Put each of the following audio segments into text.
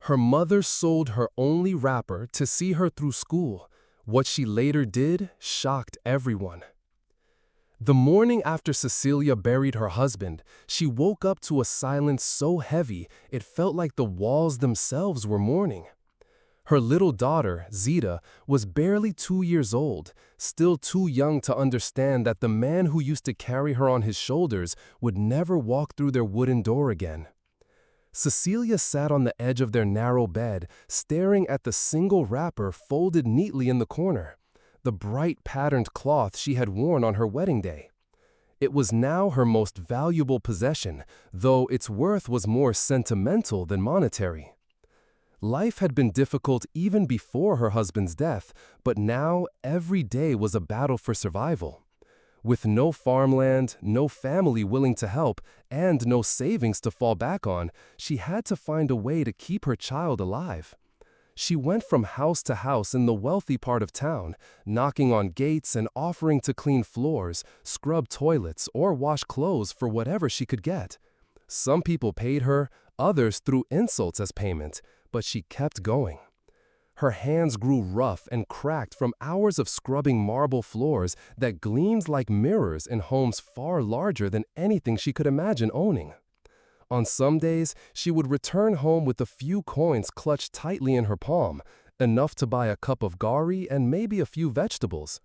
Her mother sold her only wrapper to see her through school. What she later did shocked everyone. The morning after Cecilia buried her husband, she woke up to a silence so heavy it felt like the walls themselves were mourning. Her little daughter, Zita, was barely 2 years old, still too young to understand that the man who used to carry her on his shoulders would never walk through their wooden door again. Cecilia sat on the edge of their narrow bed, staring at the single wrapper folded neatly in the corner, the bright patterned cloth she had worn on her wedding day. It was now her most valuable possession, though its worth was more sentimental than monetary. Life had been difficult even before her husband's death, but now every day was a battle for survival. With no farmland, no family willing to help, and no savings to fall back on, she had to find a way to keep her child alive. She went from house to house in the wealthy part of town, knocking on gates and offering to clean floors, scrub toilets, or wash clothes for whatever she could get. Some people paid her, others threw insults as payment, but she kept going. Her hands grew rough and cracked from hours of scrubbing marble floors that gleamed like mirrors in homes far larger than anything she could imagine owning. On some days, she would return home with a few coins clutched tightly in her palm, enough to buy a cup of gari and maybe a few vegetables.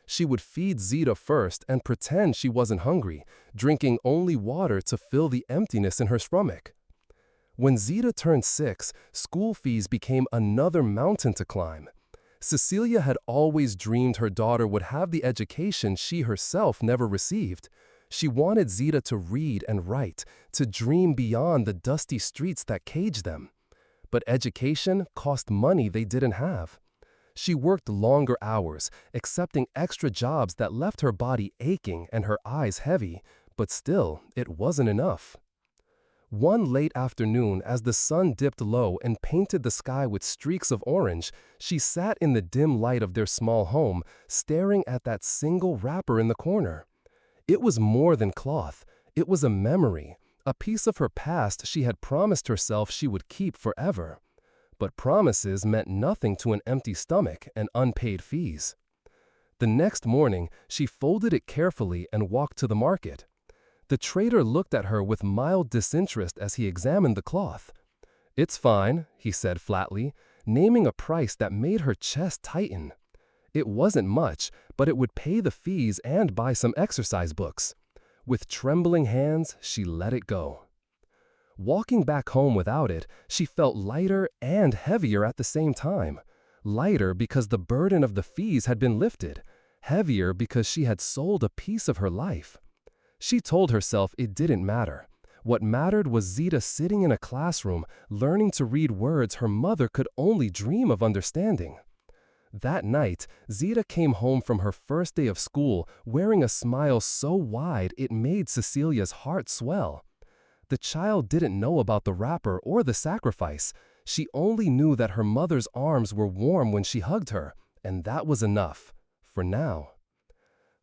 She would feed Zita first and pretend she wasn't hungry, drinking only water to fill the emptiness in her stomach. When Zita turned 6, school fees became another mountain to climb. Cecilia had always dreamed her daughter would have the education she herself never received. She wanted Zita to read and write, to dream beyond the dusty streets that caged them. But education cost money they didn't have. She worked longer hours, accepting extra jobs that left her body aching and her eyes heavy, but still, it wasn't enough. One late afternoon, as the sun dipped low and painted the sky with streaks of orange, she sat in the dim light of their small home, staring at that single wrapper in the corner. It was more than cloth. It was a memory, a piece of her past she had promised herself she would keep forever. But promises meant nothing to an empty stomach and unpaid fees. The next morning, she folded it carefully and walked to the market. The trader looked at her with mild disinterest as he examined the cloth. "It's fine," he said flatly, naming a price that made her chest tighten. It wasn't much, but it would pay the fees and buy some exercise books. With trembling hands, she let it go. Walking back home without it, she felt lighter and heavier at the same time. Lighter because the burden of the fees had been lifted. Heavier because she had sold a piece of her life. She told herself it didn't matter. What mattered was Zita sitting in a classroom, learning to read words her mother could only dream of understanding. That night, Zita came home from her first day of school, wearing a smile so wide it made Cecilia's heart swell. The child didn't know about the wrapper or the sacrifice. She only knew that her mother's arms were warm when she hugged her, and that was enough, for now.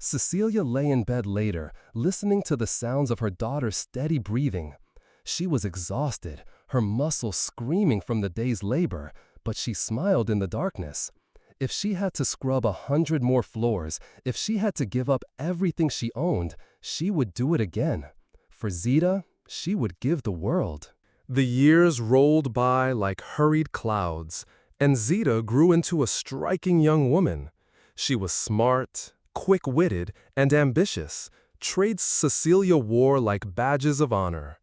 Cecilia lay in bed later, listening to the sounds of her daughter's steady breathing. She was exhausted, her muscles screaming from the day's labor, but she smiled in the darkness. If she had to scrub 100 more floors, if she had to give up everything she owned, she would do it again. For Zita, she would give the world. The years rolled by like hurried clouds, and Zita grew into a striking young woman. She was smart, quick-witted, and ambitious, traits Cecilia wore like badges of honor.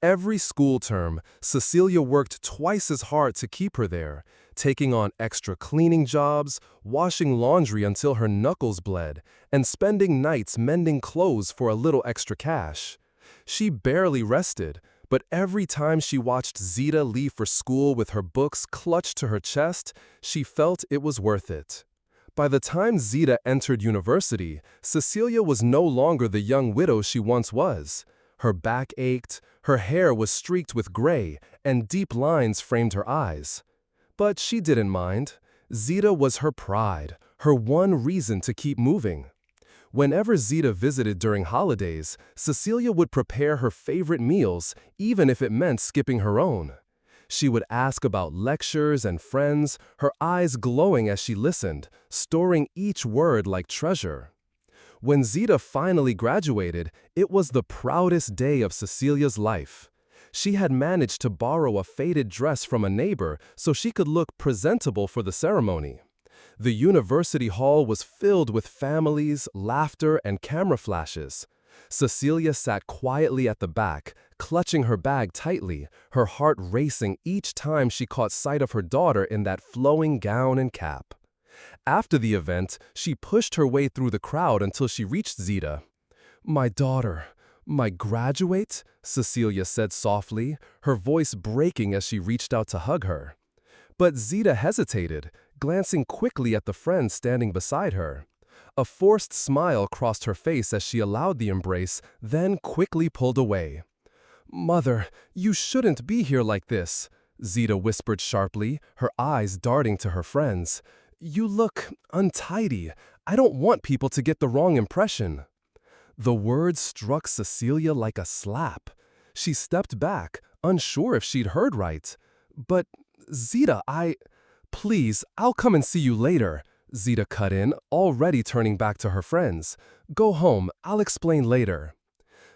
Every school term, Cecilia worked twice as hard to keep her there, taking on extra cleaning jobs, washing laundry until her knuckles bled, and spending nights mending clothes for a little extra cash. She barely rested, but every time she watched Zita leave for school with her books clutched to her chest, she felt it was worth it. By the time Zita entered university, Cecilia was no longer the young widow she once was. Her back ached, her hair was streaked with gray, and deep lines framed her eyes. But she didn't mind. Zita was her pride, her one reason to keep moving. Whenever Zita visited during holidays, Cecilia would prepare her favorite meals, even if it meant skipping her own. She would ask about lectures and friends, her eyes glowing as she listened, storing each word like treasure. When Zita finally graduated, it was the proudest day of Cecilia's life. She had managed to borrow a faded dress from a neighbor so she could look presentable for the ceremony. The university hall was filled with families, laughter, and camera flashes. Cecilia sat quietly at the back, clutching her bag tightly, her heart racing each time she caught sight of her daughter in that flowing gown and cap. After the event, she pushed her way through the crowd until she reached Zita. "My daughter, my graduate?" Cecilia said softly, her voice breaking as she reached out to hug her. But Zita hesitated, glancing quickly at the friend standing beside her. A forced smile crossed her face as she allowed the embrace, then quickly pulled away. "Mother, you shouldn't be here like this," Zita whispered sharply, her eyes darting to her friends. "You look untidy. I don't want people to get the wrong impression." The words struck Cecilia like a slap. She stepped back, unsure if she'd heard right. "But, Zita, Please, I'll come and see you later," Zita cut in, already turning back to her friends. "Go home, I'll explain later."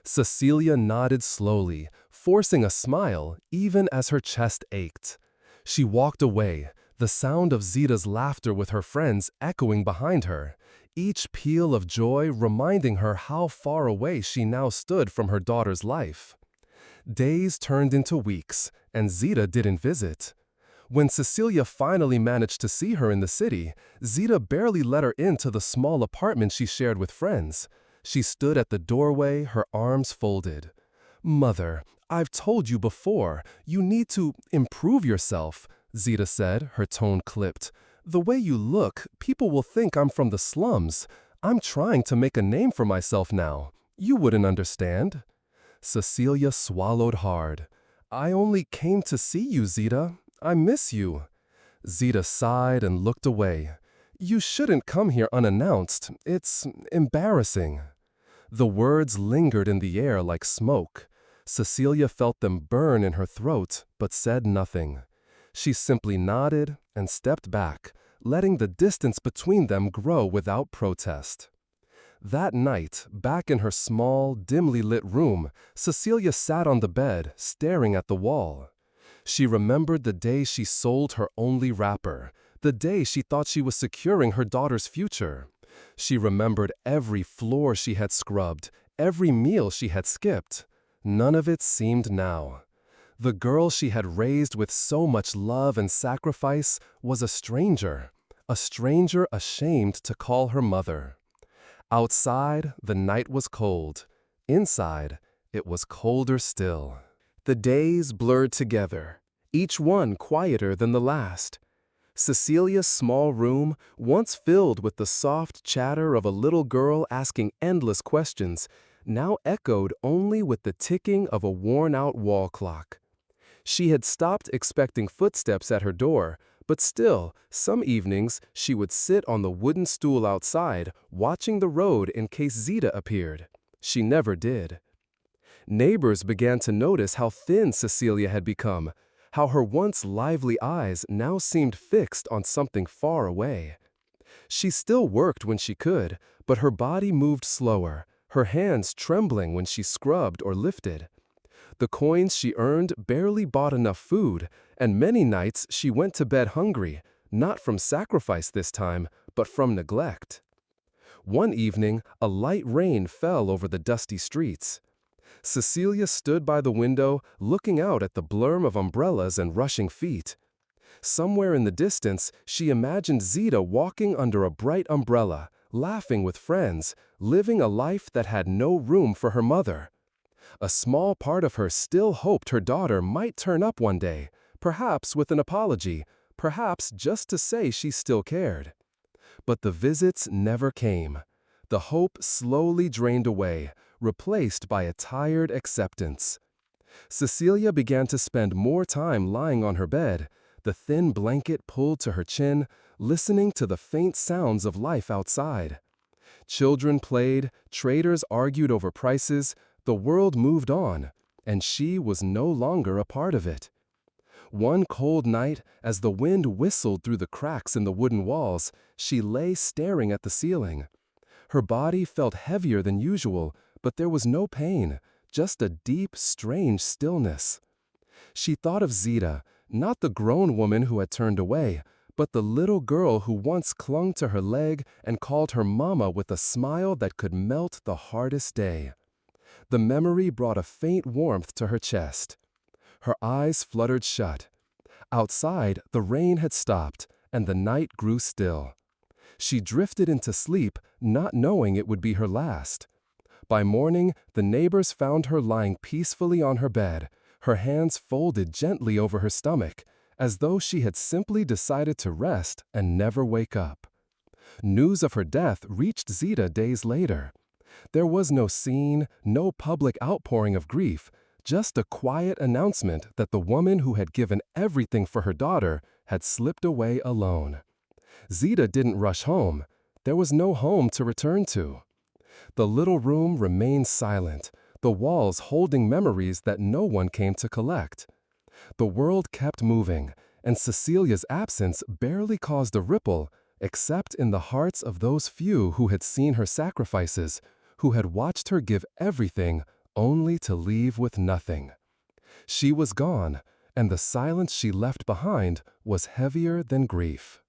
Cecilia nodded slowly, forcing a smile even as her chest ached. She walked away, the sound of Zita's laughter with her friends echoing behind her, each peal of joy reminding her how far away she now stood from her daughter's life. Days turned into weeks, and Zita didn't visit. When Cecilia finally managed to see her in the city, Zita barely let her into the small apartment she shared with friends. She stood at the doorway, her arms folded. "Mother, I've told you before, you need to improve yourself," Zita said, her tone clipped. "The way you look, people will think I'm from the slums. I'm trying to make a name for myself now. You wouldn't understand." Cecilia swallowed hard. "I only came to see you, Zita. I miss you." Zita sighed and looked away. "You shouldn't come here unannounced. It's embarrassing." The words lingered in the air like smoke. Cecilia felt them burn in her throat, but said nothing. She simply nodded and stepped back, letting the distance between them grow without protest. That night, back in her small, dimly lit room, Cecilia sat on the bed, staring at the wall. She remembered the day she sold her only wrapper, the day she thought she was securing her daughter's future. She remembered every floor she had scrubbed, every meal she had skipped. None of it seemed now. The girl she had raised with so much love and sacrifice was a stranger ashamed to call her mother. Outside, the night was cold. Inside, it was colder still. The days blurred together, each one quieter than the last. Cecilia's small room, once filled with the soft chatter of a little girl asking endless questions, now echoed only with the ticking of a worn-out wall clock. She had stopped expecting footsteps at her door, but still, some evenings, she would sit on the wooden stool outside, watching the road in case Zita appeared. She never did. Neighbors began to notice how thin Cecilia had become, how her once lively eyes now seemed fixed on something far away. She still worked when she could, but her body moved slower, her hands trembling when she scrubbed or lifted. The coins she earned barely bought enough food, and many nights she went to bed hungry, not from sacrifice this time, but from neglect. One evening, a light rain fell over the dusty streets. Cecilia stood by the window, looking out at the blur of umbrellas and rushing feet. Somewhere in the distance, she imagined Zita walking under a bright umbrella, laughing with friends, living a life that had no room for her mother. A small part of her still hoped her daughter might turn up one day, perhaps with an apology, perhaps just to say she still cared. But the visits never came. The hope slowly drained away, replaced by a tired acceptance. Cecilia began to spend more time lying on her bed, the thin blanket pulled to her chin, listening to the faint sounds of life outside. Children played, traders argued over prices, the world moved on, and she was no longer a part of it. One cold night, as the wind whistled through the cracks in the wooden walls, she lay staring at the ceiling. Her body felt heavier than usual, but there was no pain, just a deep, strange stillness. She thought of Zita, not the grown woman who had turned away, but the little girl who once clung to her leg and called her mama with a smile that could melt the hardest day. The memory brought a faint warmth to her chest. Her eyes fluttered shut. Outside, the rain had stopped, and the night grew still. She drifted into sleep, not knowing it would be her last. By morning, the neighbors found her lying peacefully on her bed, her hands folded gently over her stomach, as though she had simply decided to rest and never wake up. News of her death reached Zita days later. There was no scene, no public outpouring of grief, just a quiet announcement that the woman who had given everything for her daughter had slipped away alone. Zita didn't rush home. There was no home to return to. The little room remained silent, the walls holding memories that no one came to collect. The world kept moving, and Cecilia's absence barely caused a ripple, except in the hearts of those few who had seen her sacrifices, who had watched her give everything only to leave with nothing. She was gone, and the silence she left behind was heavier than grief.